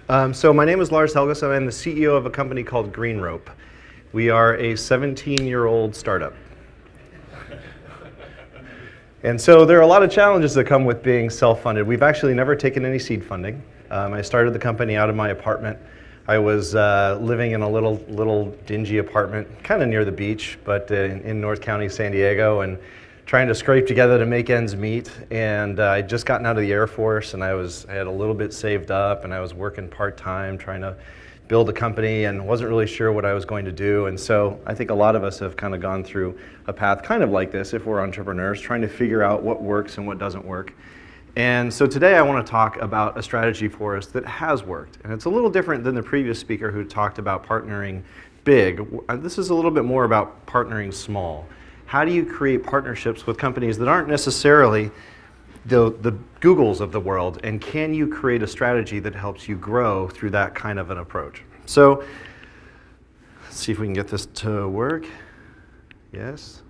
So my name is Lars Helgeson. I'm the CEO of a company called GreenRope. We are a 17-year-old startup. And so there are a lot of challenges that come with being self-funded. We've actually never taken any seed funding. I started the company out of my apartment. I was living in a little dingy apartment, kind of near the beach, but in North County, San Diego, and trying to scrape together to make ends meet. And I'd just gotten out of the Air Force, and I had a little bit saved up, and I was working part-time trying to build a company and wasn't really sure what I was going to do. And so I think a lot of us have kind of gone through a path kind of like this if we're entrepreneurs, trying to figure out what works and what doesn't work. And so today I want to talk about a strategy for us that has worked. And it's a little different than the previous speaker who talked about partnering big. This is a little bit more about partnering small. How do you create partnerships with companies that aren't necessarily the Googles of the world, and can you create a strategy that helps you grow through that kind of an approach? So let's see if we can get this to work. Yes?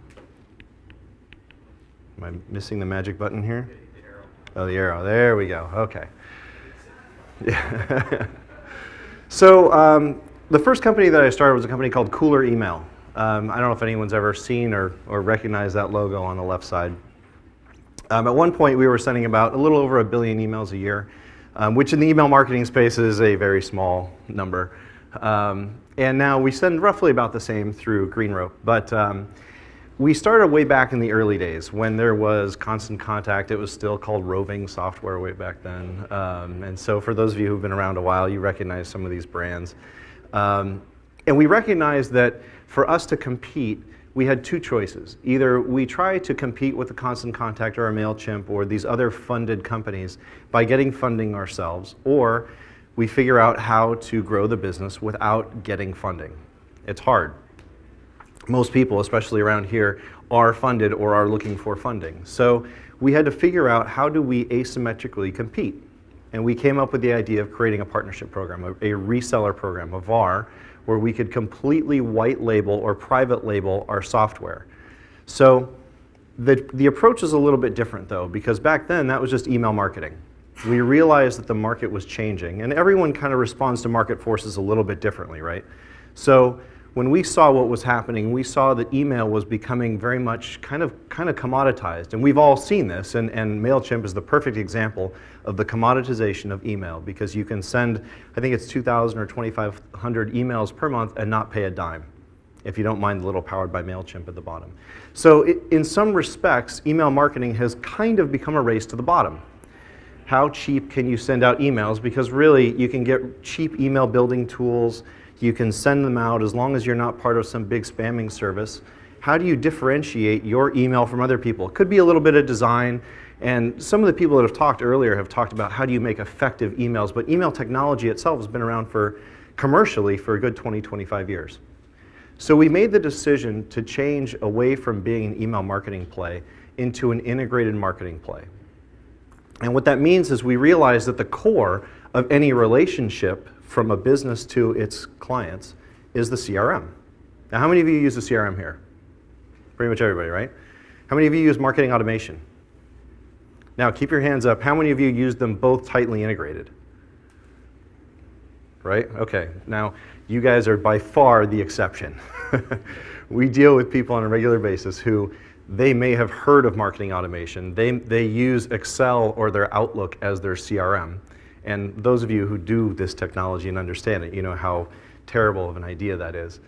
Am I missing the magic button here? The arrow. Oh, the arrow. There we go. Okay. Yeah. So the first company that I started was a company called Cooler Email. I don't know if anyone's ever seen or recognized that logo on the left side. At one point, we were sending about a little over 1 billion emails a year, which in the email marketing space is a very small number. And now we send roughly about the same through GreenRope. But we started way back in the early days when there was Constant Contact. It was still called roving software way back then. And so for those of you who've been around a while, you recognize some of these brands. And we recognized that for us to compete, we had two choices. Either we try to compete with the Constant Contact or a MailChimp or these other funded companies by getting funding ourselves, or we figure out how to grow the business without getting funding. It's hard. Most people, especially around here, are funded or are looking for funding. So we had to figure out how do we asymmetrically compete. And we came up with the idea of creating a partnership program, a reseller program, a VAR, where we could completely white label or private label our software. So the approach is a little bit different though, because back then that was just email marketing. We realized that the market was changing, and everyone kind of responds to market forces a little bit differently, right? So when we saw what was happening, we saw that email was becoming very much kind of commoditized. And we've all seen this, and MailChimp is the perfect example of the commoditization of email, because you can send, I think it's 2,000 or 2,500 emails per month and not pay a dime, if you don't mind the little powered by MailChimp at the bottom. So in some respects, email marketing has kind of become a race to the bottom. How cheap can you send out emails? Because really, you can get cheap email building tools. You can send them out as long as you're not part of some big spamming service. How do you differentiate your email from other people? It could be a little bit of design, and some of the people that have talked earlier have talked about how do you make effective emails, but email technology itself has been around commercially for a good 20, 25 years. So we made the decision to change away from being an email marketing play into an integrated marketing play. And what that means is we realize that the core of any relationship from a business to its clients is the CRM. Now, how many of you use the CRM here? Pretty much everybody, right? How many of you use marketing automation? Now, keep your hands up. How many of you use them both tightly integrated? Right? Okay. Now, you guys are by far the exception. We deal with people on a regular basis who they may have heard of marketing automation. They use Excel or their Outlook as their CRM. And those of you who do this technology and understand it, you know how terrible of an idea that is.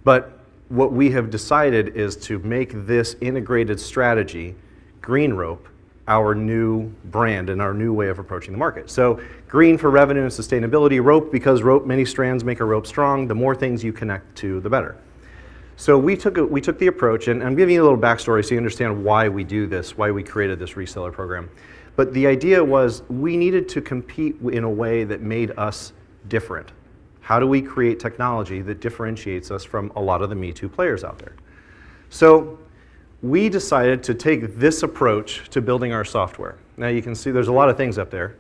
But what we have decided is to make this integrated strategy, GreenRope, our new brand and our new way of approaching the market. So green for revenue and sustainability, rope because rope, many strands make a rope strong. The more things you connect to, the better. So we took the approach, and I'm giving you a little backstory so you understand why we do this, why we created this reseller program. But the idea was we needed to compete in a way that made us different. How do we create technology that differentiates us from a lot of the Me Too players out there? So we decided to take this approach to building our software. Now you can see there's a lot of things up there.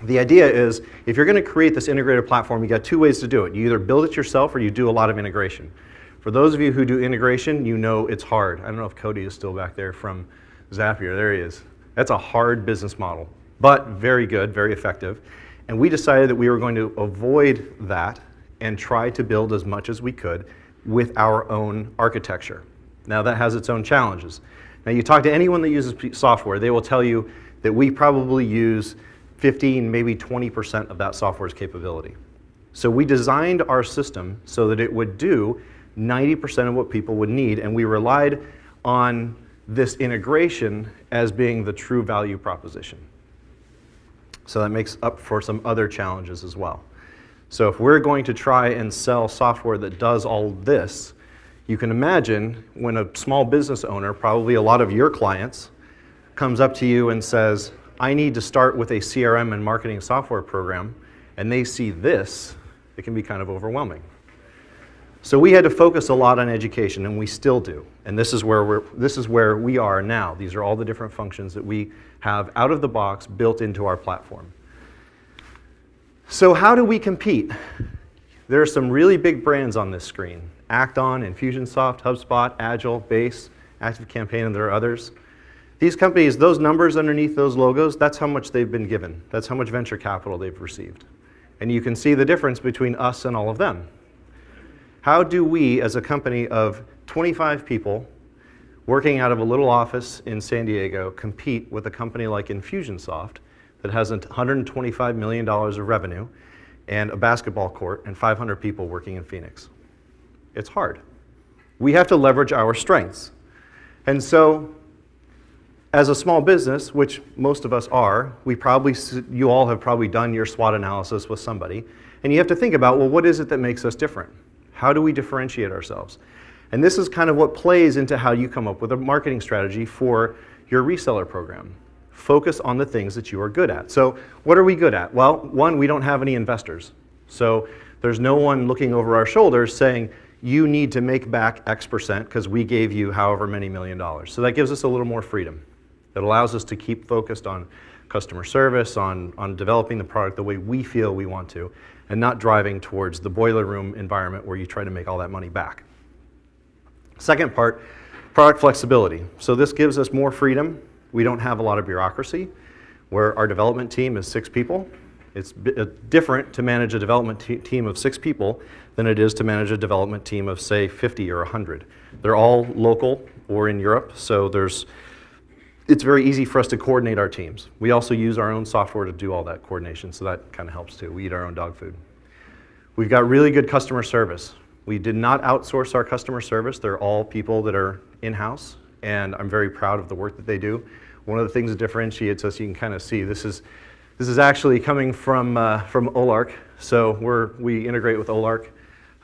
The idea is if you're going to create this integrated platform, you got two ways to do it. You either build it yourself or you do a lot of integration. For those of you who do integration, you know it's hard. I don't know if Cody is still back there from Zapier. There he is. That's a hard business model, but very good, very effective. And we decided that we were going to avoid that and try to build as much as we could with our own architecture. Now that has its own challenges. Now you talk to anyone that uses software, they will tell you that we probably use 15, maybe 20% of that software's capability. So we designed our system so that it would do 90% of what people would need, and we relied on this integration as being the true value proposition. So that makes up for some other challenges as well. So if we're going to try and sell software that does all this, you can imagine when a small business owner, probably a lot of your clients, comes up to you and says, I need to start with a CRM and marketing software program, and they see this, it can be kind of overwhelming. So we had to focus a lot on education, and we still do. And this is where we are now. These are all the different functions that we have out of the box built into our platform. So how do we compete? There are some really big brands on this screen. Acton, Infusionsoft, HubSpot, Agile, Base, ActiveCampaign, and there are others. These companies, those numbers underneath those logos, that's how much they've been given. That's how much venture capital they've received. And you can see the difference between us and all of them. How do we, as a company of 25 people, working out of a little office in San Diego, compete with a company like Infusionsoft that has $125 million of revenue and a basketball court and 500 people working in Phoenix? It's hard. We have to leverage our strengths. And so, as a small business, which most of us are, you all have probably done your SWOT analysis with somebody, and you have to think about, well, what is it that makes us different? How do we differentiate ourselves? And this is kind of what plays into how you come up with a marketing strategy for your reseller program. Focus on the things that you are good at. So what are we good at? Well, one, we don't have any investors. So there's no one looking over our shoulders saying, you need to make back X percent because we gave you however many $1 million. So that gives us a little more freedom. That allows us to keep focused on customer service, on developing the product the way we feel we want to, and not driving towards the boiler room environment where you try to make all that money back. Second part, product flexibility. So this gives us more freedom. We don't have a lot of bureaucracy, where our development team is 6 people. It's different to manage a development team of 6 people than it is to manage a development team of, say, 50 or 100. They're all local or in Europe, so it's very easy for us to coordinate our teams. We also use our own software to do all that coordination, so that kind of helps too. We eat our own dog food. We've got really good customer service. We did not outsource our customer service. They're all people that are in-house, and I'm very proud of the work that they do. One of the things that differentiates us, you can kind of see, this is actually coming from Olark. So we integrate with Olark,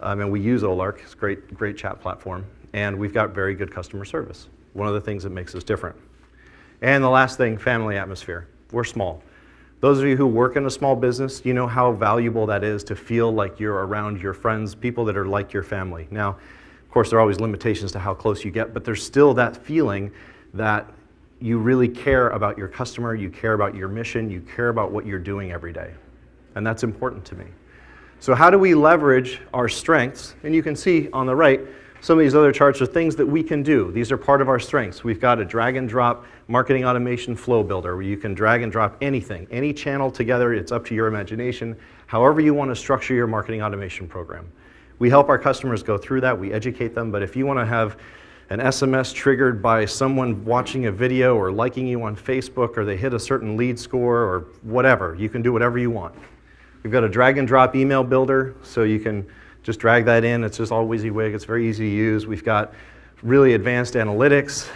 and we use Olark. It's a great chat platform, and we've got very good customer service. One of the things that makes us different. And the last thing, family atmosphere. We're small. Those of you who work in a small business, you know how valuable that is to feel like you're around your friends, people that are like your family. Now, of course, there are always limitations to how close you get, but there's still that feeling that you really care about your customer, you care about your mission, you care about what you're doing every day. And that's important to me. So how do we leverage our strengths? And you can see on the right, some of these other charts are things that we can do. These are part of our strengths. We've got a drag and drop marketing automation flow builder where you can drag and drop anything, any channel together. It's up to your imagination, however you want to structure your marketing automation program. We help our customers go through that. We educate them. But if you want to have an SMS triggered by someone watching a video or liking you on Facebook, or they hit a certain lead score or whatever, you can do whatever you want. We've got a drag and drop email builder, so you can just drag that in. It's just all WYSIWYG. It's very easy to use. We've got really advanced analytics.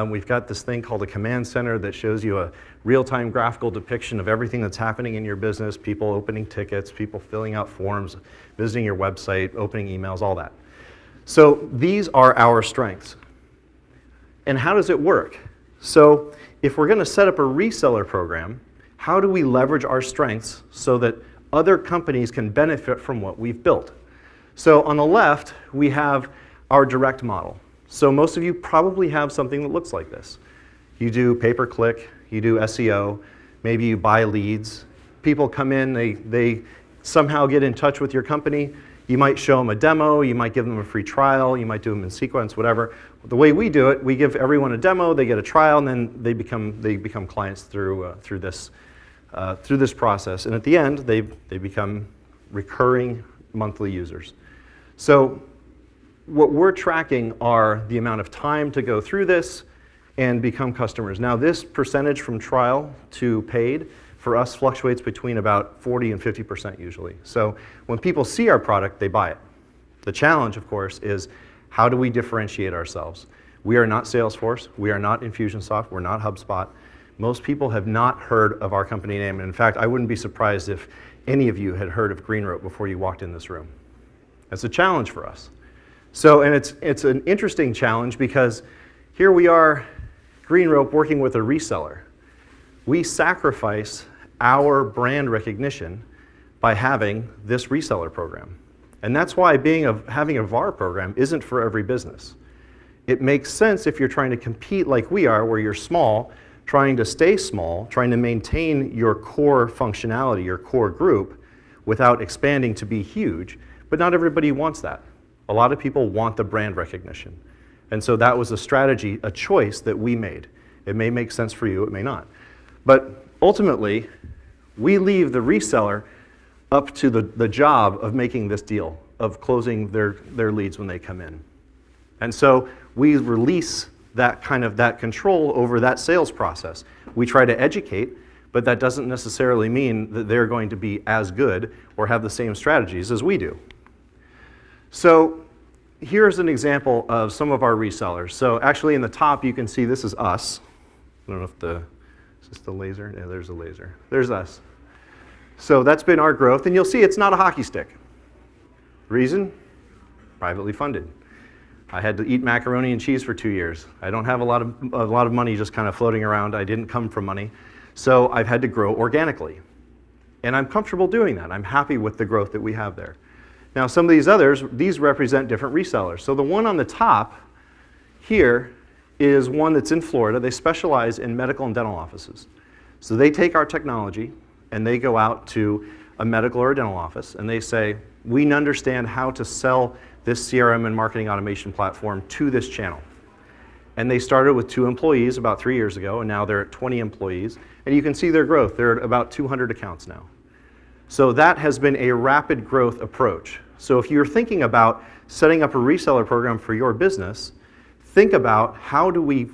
We've got this thing called a command center that shows you a real-time graphical depiction of everything that's happening in your business, people opening tickets, people filling out forms, visiting your website, opening emails, all that. So these are our strengths. And how does it work? So if we're going to set up a reseller program, how do we leverage our strengths so that other companies can benefit from what we've built? So on the left, we have our direct model. So most of you probably have something that looks like this. You do pay-per-click, you do SEO, maybe you buy leads. People come in, they somehow get in touch with your company. You might show them a demo, you might give them a free trial, you might do them in sequence, whatever. The way we do it, we give everyone a demo, they get a trial, and then they become clients through this through this process. And at the end, they become recurring monthly users. So what we're tracking are the amount of time to go through this and become customers. Now, this percentage from trial to paid for us fluctuates between about 40 and 50% usually. So when people see our product, they buy it. The challenge, of course, is how do we differentiate ourselves? We are not Salesforce. We are not Infusionsoft. We're not HubSpot. Most people have not heard of our company name. And in fact, I wouldn't be surprised if any of you had heard of GreenRope before you walked in this room. That's a challenge for us. So, and it's an interesting challenge because here we are, GreenRope, working with a reseller. We sacrifice our brand recognition by having this reseller program. And that's why having a VAR program isn't for every business. It makes sense if you're trying to compete like we are, where you're small, trying to stay small, trying to maintain your core functionality, your core group, without expanding to be huge. But not everybody wants that. A lot of people want the brand recognition. And so that was a strategy, a choice that we made. It may make sense for you, it may not. But ultimately, we leave the reseller up to the job of making this deal, of closing their leads when they come in. And so we release that control over that sales process. We try to educate, but that doesn't necessarily mean that they're going to be as good or have the same strategies as we do. So here's an example of some of our resellers. So actually in the top you can see this is us. I don't know if is this the laser? Yeah, there's a laser. There's us. So that's been our growth, and you'll see it's not a hockey stick. Reason? Privately funded. I had to eat macaroni and cheese for 2 years. I don't have a lot of money just kind of floating around. I didn't come from money. So I've had to grow organically. And I'm comfortable doing that. I'm happy with the growth that we have there. Now some of these others, these represent different resellers. So the one on the top here is one that's in Florida. They specialize in medical and dental offices. So they take our technology and they go out to a medical or a dental office and they say, we understand how to sell this CRM and marketing automation platform to this channel. And they started with 2 employees about 3 years ago, and now they're at 20 employees. And you can see their growth. They're at about 200 accounts now. So that has been a rapid growth approach. So if you're thinking about setting up a reseller program for your business, think about how do we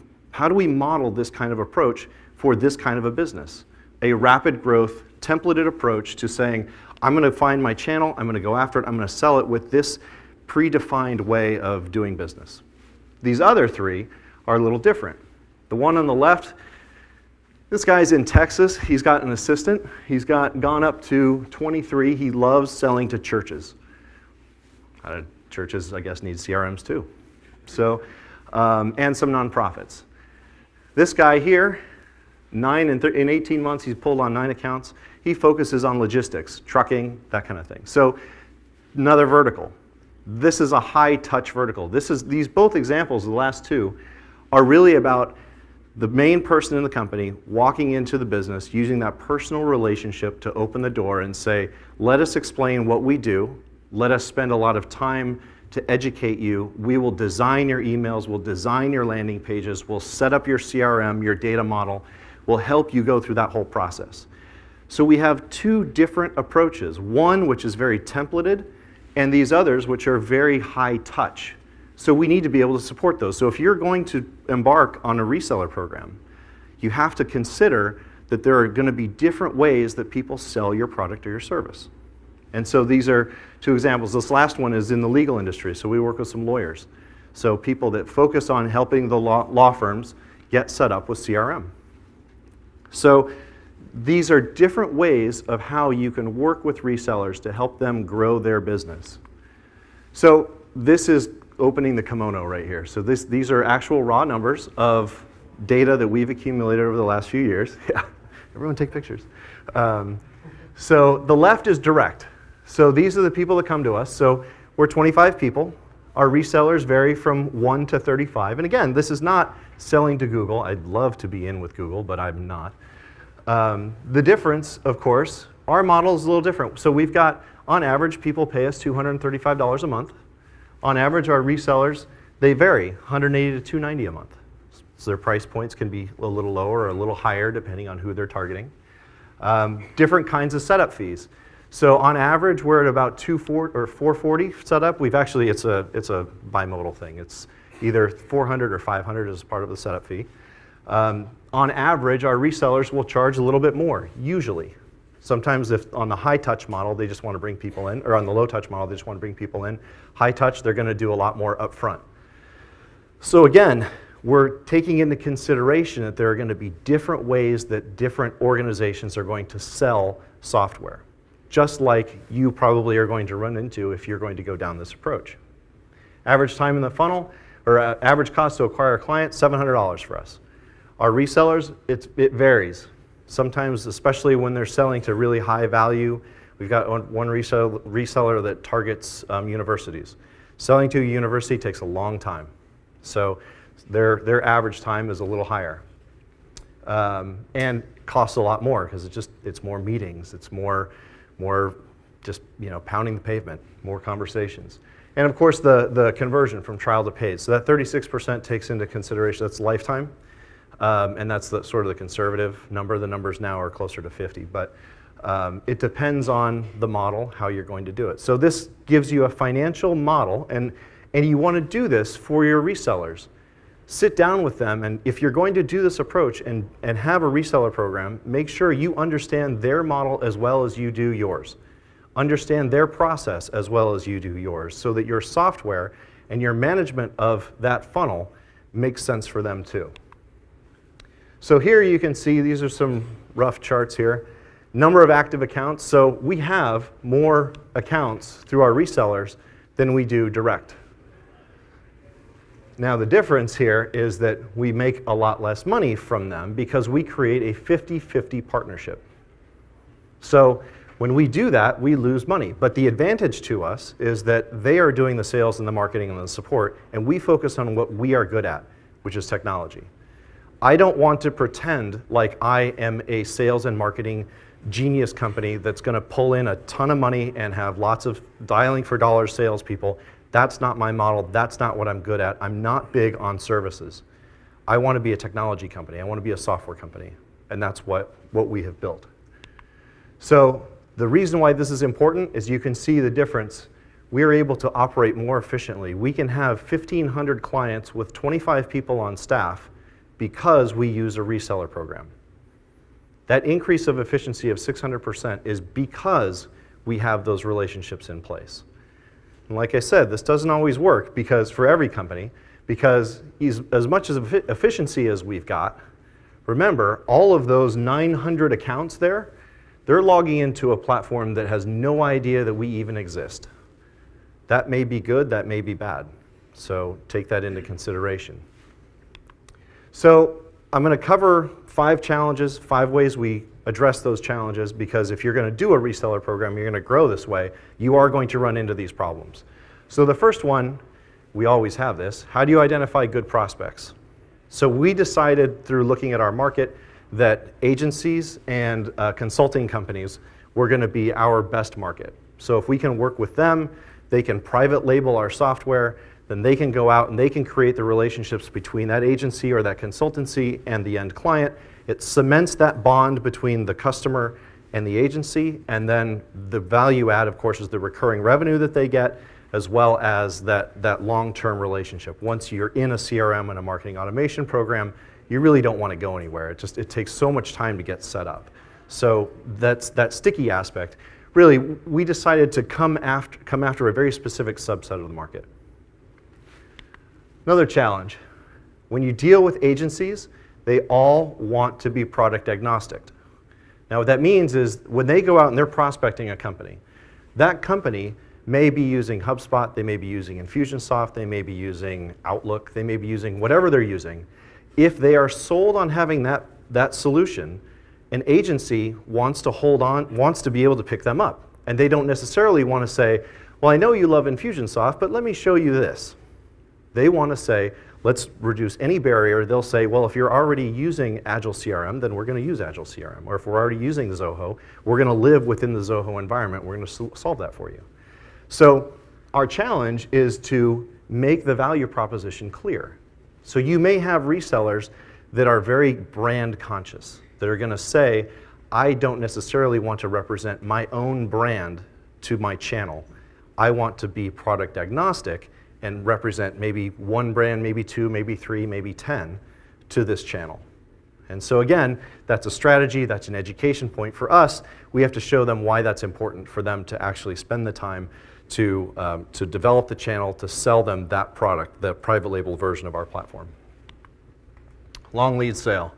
model this kind of approach for this kind of a business? A rapid growth, templated approach to saying, I'm going to find my channel, I'm going to go after it, I'm going to sell it with this predefined way of doing business. These other 3 are a little different. The one on the left, this guy's in Texas. He's got an assistant. He's gone up to 23. He loves selling to churches. Churches, I guess, need CRMs too. So, and some nonprofits. This guy here, in 18 months, he's pulled on 9 accounts. He focuses on logistics, trucking, that kind of thing. So, another vertical. This is a high-touch vertical. These both examples, the last 2, are really about the main person in the company walking into the business, using that personal relationship to open the door and say, let us explain what we do. Let us spend a lot of time to educate you. We will design your emails. We'll design your landing pages. We'll set up your CRM, your data model. We'll help you go through that whole process. So we have 2 different approaches. One which is very templated, and these others which are very high touch. So we need to be able to support those. So if you're going to embark on a reseller program, you have to consider that there are going to be different ways that people sell your product or your service. And so these are 2 examples. This last one is in the legal industry, so we work with some lawyers. So people that focus on helping the law firms get set up with CRM. So these are different ways of how you can work with resellers to help them grow their business. So this is opening the kimono right here. So these are actual raw numbers of data that we've accumulated over the last few years. Yeah, everyone take pictures. So the left is direct. So these are the people that come to us. So we're 25 people. Our resellers vary from 1 to 35. And again, this is not selling to Google. I'd love to be in with Google, but I'm not. The difference, of course, our model is a little different. So we've got, on average, people pay us $235 a month. On average, our resellers, they vary, $180 to $290 a month. So their price points can be a little lower or a little higher depending on who they're targeting. Different kinds of setup fees. So on average, we're at about $440 setup. We've actually, it's a bimodal thing. It's either $400 or $500 as part of the setup fee. On average, our resellers will charge a little bit more, usually. Sometimes if on the high touch model, they just want to bring people in, or on the low touch model, they just want to bring people in. High touch, they're going to do a lot more upfront. So again, we're taking into consideration that there are going to be different ways that different organizations are going to sell software, just like you probably are going to run into if you're going to go down this approach. Average time in the funnel, or average cost to acquire a client, $700 for us. Our resellers, it varies. Sometimes, especially when they're selling to really high value, we've got one reseller that targets universities. Selling to a university takes a long time. So their average time is a little higher. And costs a lot more because it's more meetings, it's more just pounding the pavement, more conversations. And of course the conversion from trial to paid. So that 36% takes into consideration, that's lifetime. And that's sort of the conservative number. The numbers now are closer to 50, but it depends on the model, how you're going to do it. So this gives you a financial model, and you want to do this for your resellers. Sit down with them, and if you're going to do this approach and have a reseller program, make sure you understand their model as well as you do yours. Understand their process as well as you do yours, so that your software and your management of that funnel makes sense for them too. So here you can see, these are some rough charts here. Number of active accounts. So we have more accounts through our resellers than we do direct. Now the difference here is that we make a lot less money from them because we create a 50-50 partnership. So when we do that, we lose money. But the advantage to us is that they are doing the sales and the marketing and the support, and we focus on what we are good at, which is technology. I don't want to pretend like I am a sales and marketing genius company that's going to pull in a ton of money and have lots of dialing for dollars salespeople. That's not my model. That's not what I'm good at. I'm not big on services. I want to be a technology company. I want to be a software company. And that's what we have built. So the reason why this is important is you can see the difference. We are able to operate more efficiently. We can have 1,500 clients with 25 people on staff because we use a reseller program. That increase of efficiency of 600% is because we have those relationships in place. And like I said, this doesn't always work because for every company, because as much as efficiency as we've got, remember, all of those 900 accounts there, they're logging into a platform that has no idea that we even exist. That may be good, that may be bad. So take that into consideration. So I'm going to cover 5 challenges, 5 ways we address those challenges, because if you're going to do a reseller program, you're going to grow this way, you are going to run into these problems. So the first one, we always have this, how do you identify good prospects? So we decided through looking at our market that agencies and consulting companies were going to be our best market. So if we can work with them, they can private label our software, then they can go out and they can create the relationships between that agency or that consultancy and the end client. It cements that bond between the customer and the agency, and then the value add, of course, is the recurring revenue that they get, as well as that long-term relationship. Once you're in a CRM and a marketing automation program, you really don't want to go anywhere. It takes so much time to get set up. So that's that sticky aspect. Really, we decided to come after a very specific subset of the market. Another challenge, when you deal with agencies, they all want to be product agnostic. Now what that means is when they go out and they're prospecting a company, that company may be using HubSpot, they may be using Infusionsoft, they may be using Outlook, they may be using whatever they're using. If they are sold on having that solution, an agency wants to hold on, wants to be able to pick them up. And they don't necessarily want to say, well, I know you love Infusionsoft, but let me show you this. They want to say, let's reduce any barrier. They'll say, well, if you're already using Agile CRM, then we're going to use Agile CRM. Or if we're already using Zoho, we're going to live within the Zoho environment. We're going to solve that for you. So our challenge is to make the value proposition clear. So you may have resellers that are very brand conscious, that are going to say, I don't necessarily want to represent my own brand to my channel. I want to be product agnostic and represent maybe one brand, maybe two, maybe three, maybe 10 to this channel. And so again, that's a strategy, that's an education point. For us, we have to show them why that's important for them to actually spend the time to develop the channel, to sell them that product, the private label version of our platform. Long lead sale.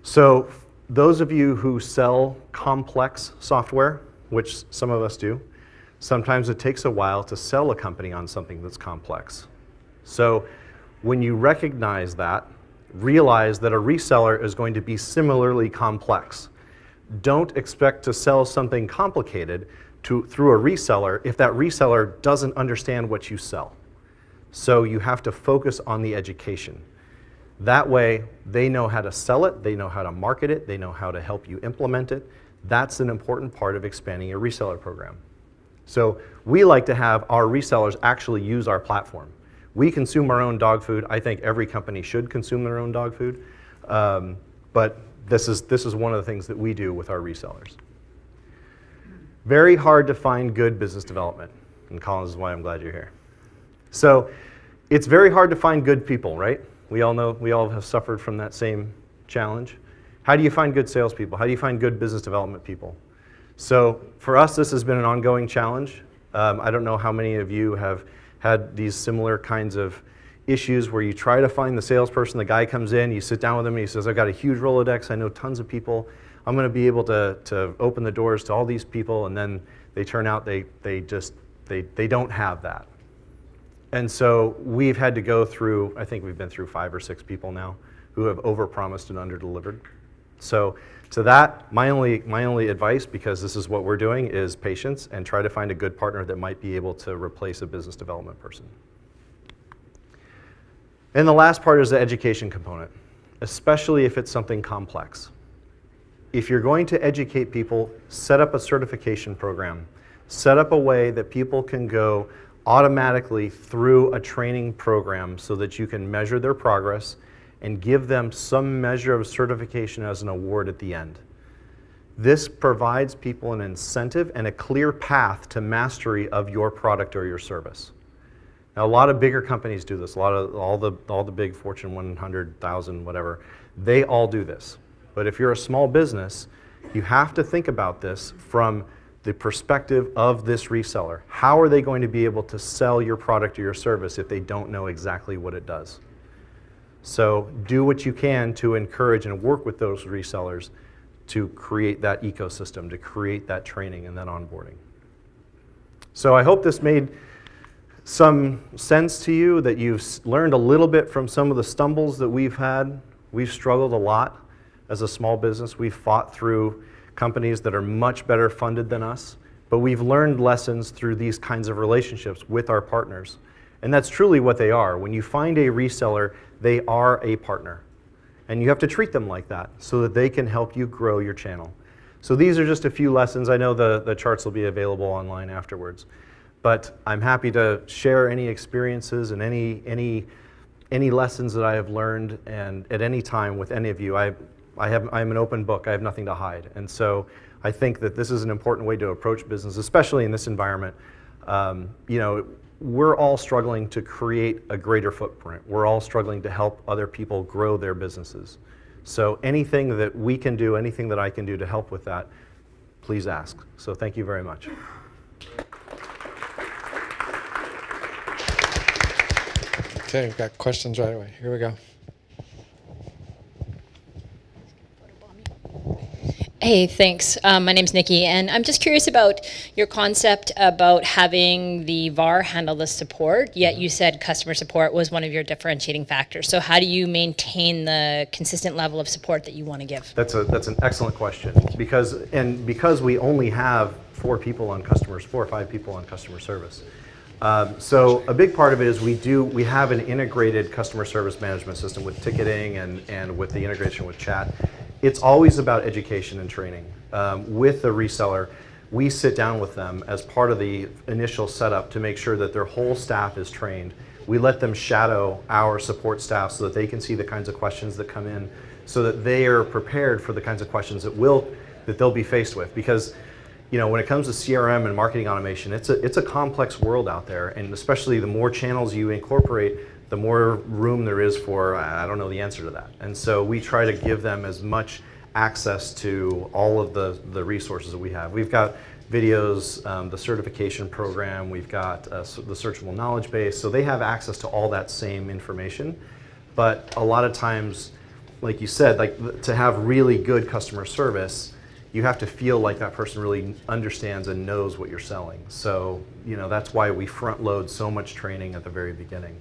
So those of you who sell complex software, which some of us do, sometimes it takes a while to sell a company on something that's complex. So when you recognize that, realize that a reseller is going to be similarly complex. Don't expect to sell something complicated through a reseller if that reseller doesn't understand what you sell. So you have to focus on the education. That way, they know how to sell it, they know how to market it, they know how to help you implement it. That's an important part of expanding your reseller program. So we like to have our resellers actually use our platform. We consume our own dog food. I think every company should consume their own dog food. But this is one of the things that we do with our resellers. Very hard to find good business development. And Colin, this is why I'm glad you're here. So it's very hard to find good people, right? We all know, we all have suffered from that same challenge. How do you find good salespeople? How do you find good business development people? So for us, this has been an ongoing challenge. I don't know how many of you have had these similar kinds of issues where you try to find the salesperson, the guy comes in, you sit down with him and he says, I've got a huge Rolodex, I know tons of people, I'm going to be able to open the doors to all these people, and then they turn out they don't have that. And so we've had to go through, I think we've been through 5 or 6 people now who have overpromised and underdelivered. So to that, my only advice, because this is what we're doing, is patience and try to find a good partner that might be able to replace a business development person. And the last part is the education component, especially if it's something complex. If you're going to educate people, set up a certification program. Set up a way that people can go automatically through a training program so that you can measure their progress and give them some measure of certification as an award at the end. This provides people an incentive and a clear path to mastery of your product or your service. Now, a lot of bigger companies do this. All the big Fortune 100,000, whatever, they all do this. But if you're a small business, you have to think about this from the perspective of this reseller. How are they going to be able to sell your product or your service if they don't know exactly what it does? So do what you can to encourage and work with those resellers to create that ecosystem, to create that training and that onboarding. So I hope this made some sense to you, that you've learned a little bit from some of the stumbles that we've had. We've struggled a lot as a small business. We've fought through companies that are much better funded than us, but we've learned lessons through these kinds of relationships with our partners. And that's truly what they are. When you find a reseller, they are a partner. And you have to treat them like that so that they can help you grow your channel. So these are just a few lessons. I know the charts will be available online afterwards. But I'm happy to share any experiences and any lessons that I have learned, and at any time with any of you. I'm an open book. I have nothing to hide. And so I think that this is an important way to approach business, especially in this environment. You know, we're all struggling to create a greater footprint. We're all struggling to help other people grow their businesses. So anything that we can do, anything that I can do to help with that, please ask. So thank you very much. Okay, we've got questions right away. Here we go. Hey, thanks. My name's Nikki, and I'm just curious about your concept about having the VAR handle the support, yet you said customer support was one of your differentiating factors. So how do you maintain the consistent level of support that you want to give? That's an excellent question, because we only have 4 people on customer, 4 or 5 people on customer service. So a big part of it is we have an integrated customer service management system with ticketing and with the integration with chat. It's always about education and training. With the reseller, we sit down with them as part of the initial setup to make sure that their whole staff is trained. We let them shadow our support staff so that they can see the kinds of questions that come in, so that they are prepared for the kinds of questions that will that they'll be faced with. Because when it comes to CRM and marketing automation, it's a complex world out there, and especially the more channels you incorporate, the more room there is for, I don't know the answer to that. And so we try to give them as much access to all of the resources that we have. We've got videos, the certification program, we've got the searchable knowledge base, so they have access to all that same information. But a lot of times, like you said, to have really good customer service, you have to feel like that person really understands and knows what you're selling. So that's why we front load so much training at the very beginning.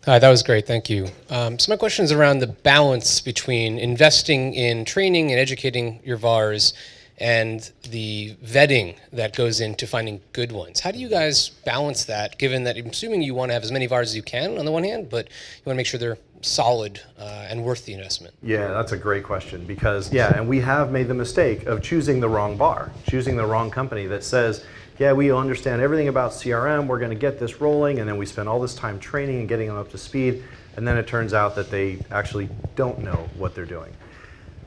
Hi, that was great. Thank you. So my question is around the balance between investing in training and educating your VARs and the vetting that goes into finding good ones. How do you guys balance that, given that I'm assuming you want to have as many VARs as you can on the one hand, but you want to make sure they're solid and worth the investment? Yeah, that's a great question because, and we have made the mistake of choosing the wrong VAR, choosing the wrong company that says, yeah, we understand everything about CRM, we're going to get this rolling, and then we spend all this time training and getting them up to speed, and then it turns out that they actually don't know what they're doing.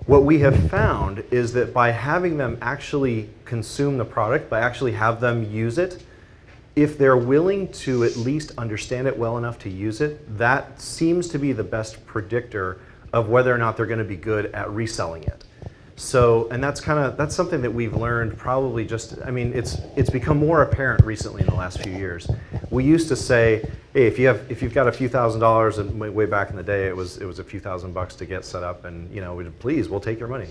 What we have found is that by having them actually consume the product, by actually have them use it, if they're willing to at least understand it well enough to use it, that seems to be the best predictor of whether or not they're going to be good at reselling it. So, and that's something that we've learned probably it's become more apparent recently in the last few years. We used to say, hey, if you've got a few $1,000s, and way back in the day it was a few $1,000s to get set up, and please, we'll take your money.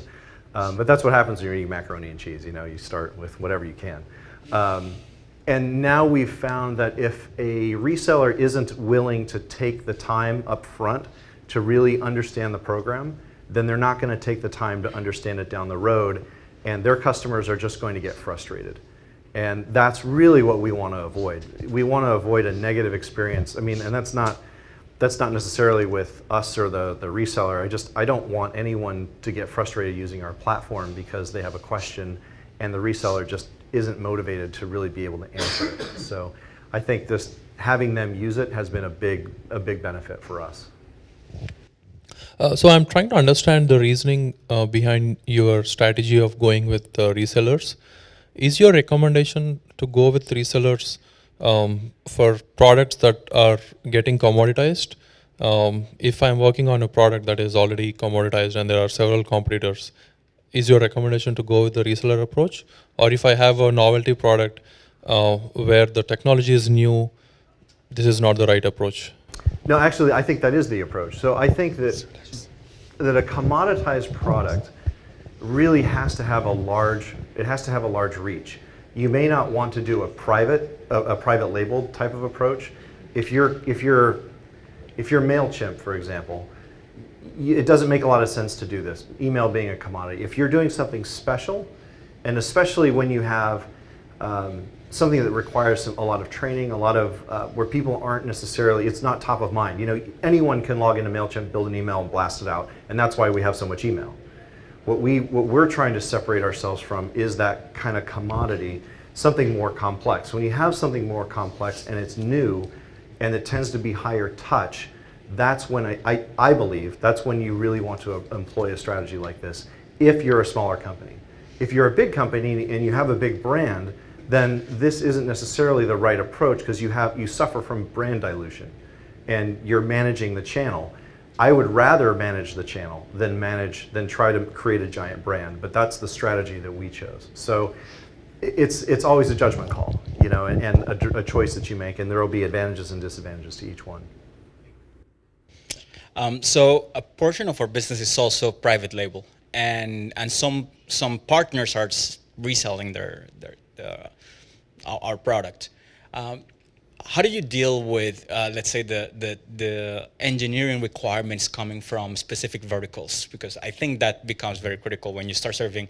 But that's what happens when you're eating macaroni and cheese. You start with whatever you can. And now we've found that if a reseller isn't willing to take the time up front to really understand the program, then they're not going to take the time to understand it down the road, and their customers are just going to get frustrated. And that's really what we want to avoid. We want to avoid a negative experience. And that's not necessarily with us or the reseller. I don't want anyone to get frustrated using our platform because they have a question and the reseller just isn't motivated to really be able to answer it. So I think having them use it has been a big benefit for us. So I'm trying to understand the reasoning behind your strategy of going with resellers. Is your recommendation to go with resellers for products that are getting commoditized? If I'm working on a product that is already commoditized and there are several competitors, is your recommendation to go with the reseller approach? Or if I have a novelty product where the technology is new, this is not the right approach? No, actually, I think that is the approach. So I think that a commoditized product really has to have a large reach. You may not want to do a private label type of approach. If you're MailChimp, for example, it doesn't make a lot of sense to do this, email being a commodity. If you're doing something special, and especially when you have something that requires a lot of training, a lot of where people aren't necessarily, it's not top of mind. Anyone can log into MailChimp, build an email, and blast it out, and that's why we have so much email. What we're trying to separate ourselves from is that kind of commodity, something more complex. When you have something more complex and it's new, and it tends to be higher touch, that's when I believe that's when you really want to employ a strategy like this. If you're a smaller company, if you're a big company and you have a big brand, then this isn't necessarily the right approach because you suffer from brand dilution and you're managing the channel. I would rather manage the channel than try to create a giant brand, but that's the strategy that we chose. So it's always a judgment call, and a choice that you make, and there will be advantages and disadvantages to each one. So a portion of our business is also private label, and some partners are reselling our product. How do you deal with, let's say, the engineering requirements coming from specific verticals? Because I think that becomes very critical when you start serving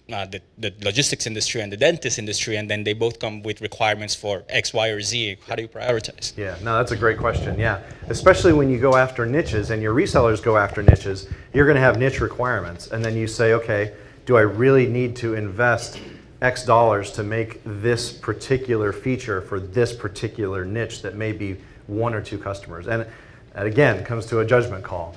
the logistics industry and the dentist industry, and then they both come with requirements for X, Y, or Z. How do you prioritize? Yeah, no, that's a great question. Yeah, especially when you go after niches and your resellers go after niches, you're going to have niche requirements, and then you say, okay, do I really need to invest X dollars to make this particular feature for this particular niche that may be one or two customers? And again, it comes to a judgment call.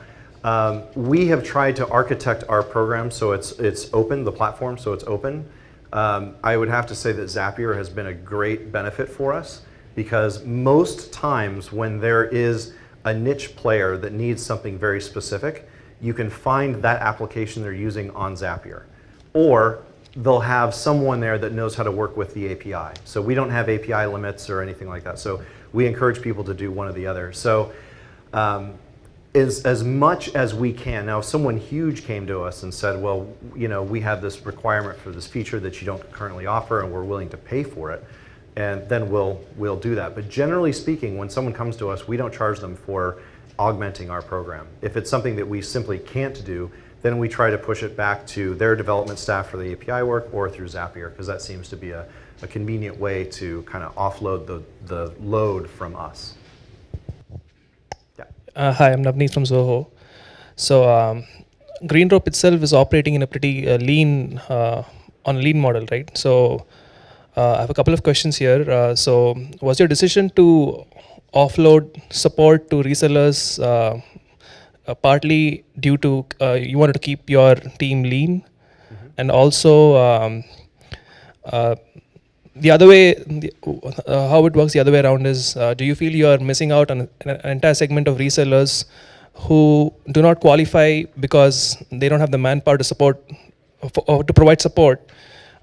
We have tried to architect our program so it's open, the platform, so it's open. I would have to say that Zapier has been a great benefit for us, because most times when there is a niche player that needs something very specific, you can find that application they're using on Zapier. Or they'll have someone there that knows how to work with the API. So we don't have API limits or anything like that. So we encourage people to do one or the other. So as much as we can. Now, if someone huge came to us and said, well, you know, we have this requirement for this feature that you don't currently offer and we're willing to pay for it, and then we'll do that. But generally speaking, when someone comes to us, we don't charge them for augmenting our program. If it's something that we simply can't do, then we try to push it back to their development staff for the API work or through Zapier, because that seems to be a convenient way to kind of offload the load from us. Yeah. Hi, I'm Navneet from Zoho. So GreenRope itself is operating in a pretty lean, on a lean model, right? So I have a couple of questions here. So was your decision to offload support to resellers partly due to you wanted to keep your team lean? Mm-hmm. And also the other way, how it works the other way around is, do you feel you are missing out on an entire segment of resellers who do not qualify because they don't have the manpower to support, or to provide support,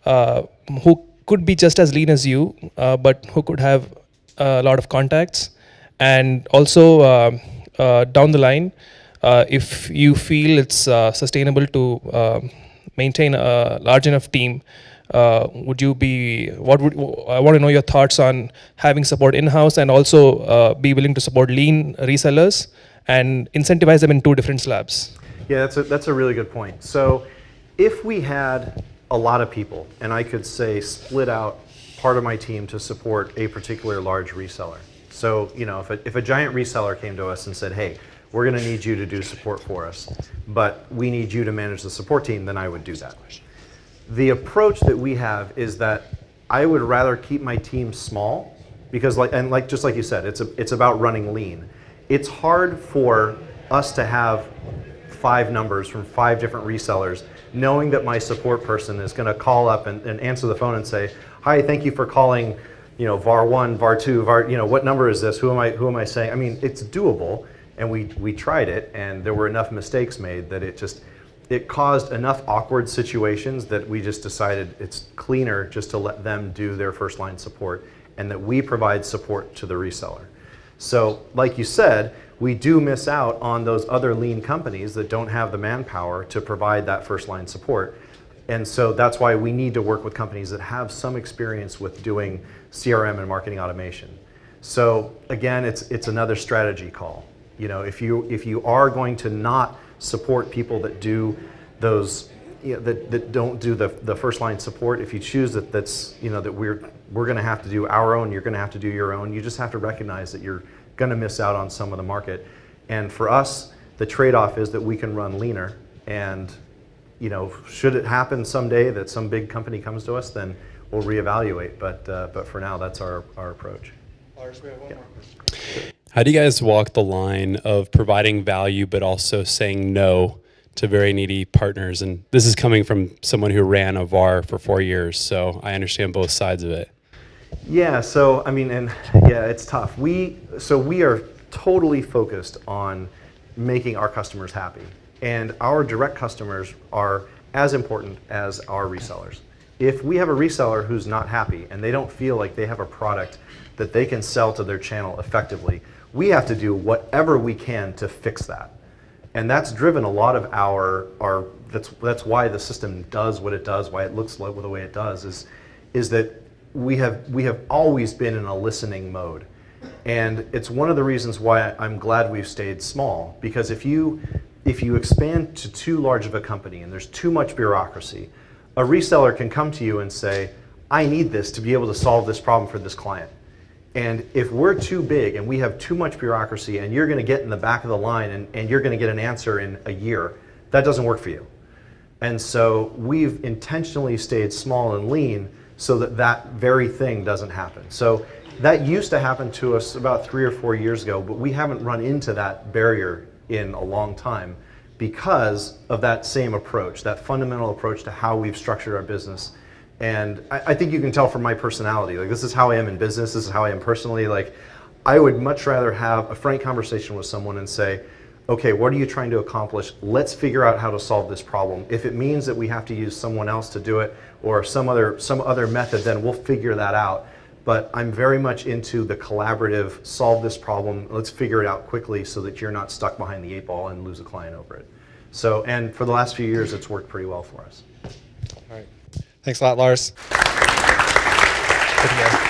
who could be just as lean as you, but who could have a lot of contacts? And also down the line, if you feel it's sustainable to maintain a large enough team, would you be, I want to know your thoughts on having support in-house and also be willing to support lean resellers and incentivize them in two different slabs? Yeah, that's a really good point. So if we had a lot of people and I could say split out part of my team to support a particular large reseller. So, you know, if a giant reseller came to us and said, hey, we're going to need you to do support for us, but we need you to manage the support team, then I would do that. The approach that we have is that I would rather keep my team small, because just like you said, it's about running lean. It's hard for us to have 5 numbers from 5 different resellers, knowing that my support person is going to call up and answer the phone and say, hi, thank you for calling, you know, VAR 1, VAR 2, VAR, you know, what number is this? Who am I saying? I mean, it's doable, and we tried it, and there were enough mistakes made that it caused enough awkward situations that we just decided it's cleaner just to let them do their first line support, and that we provide support to the reseller. So like you said, we do miss out on those other lean companies that don't have the manpower to provide that first line support. And so that's why we need to work with companies that have some experience with doing CRM and marketing automation. So again, it's another strategy call. You know, if you are going to not support people that do those, you know, that don't do the first line support, if you choose that's, you know, that we're going to have to do our own, you're going to have to do your own, you just have to recognize that you're going to miss out on some of the market. And for us, the trade-off is that we can run leaner, and, you know, should it happen someday that some big company comes to us, then we'll reevaluate. But for now, that's our approach. Lars, we have one more question. How do you guys walk the line of providing value but also saying no to very needy partners? And this is coming from someone who ran a VAR for 4 years, so I understand both sides of it. Yeah, so I mean, and yeah, it's tough. We are totally focused on making our customers happy, and our direct customers are as important as our resellers. If we have a reseller who's not happy and they don't feel like they have a product that they can sell to their channel effectively, we have to do whatever we can to fix that. And that's driven a lot of that's why the system does what it does, why it looks like the way it does, is that we have always been in a listening mode. And it's one of the reasons why I'm glad we've stayed small, because if you expand to too large of a company and there's too much bureaucracy, a reseller can come to you and say, I need this to be able to solve this problem for this client. And if we're too big and we have too much bureaucracy and you're going to get in the back of the line and you're going to get an answer in a year, that doesn't work for you. And so we've intentionally stayed small and lean so that very thing doesn't happen. So that used to happen to us about 3 or 4 years ago, but we haven't run into that barrier in a long time because of that same approach, that fundamental approach to how we've structured our business. And I think you can tell from my personality, like this is how I am in business, this is how I am personally. Like I would much rather have a frank conversation with someone and say, okay, what are you trying to accomplish? Let's figure out how to solve this problem. If it means that we have to use someone else to do it or some other method, then we'll figure that out. But I'm very much into the collaborative, solve this problem, let's figure it out quickly so that you're not stuck behind the 8 ball and lose a client over it. So, and for the last few years, it's worked pretty well for us. All right. Thanks a lot, Lars. Good to go.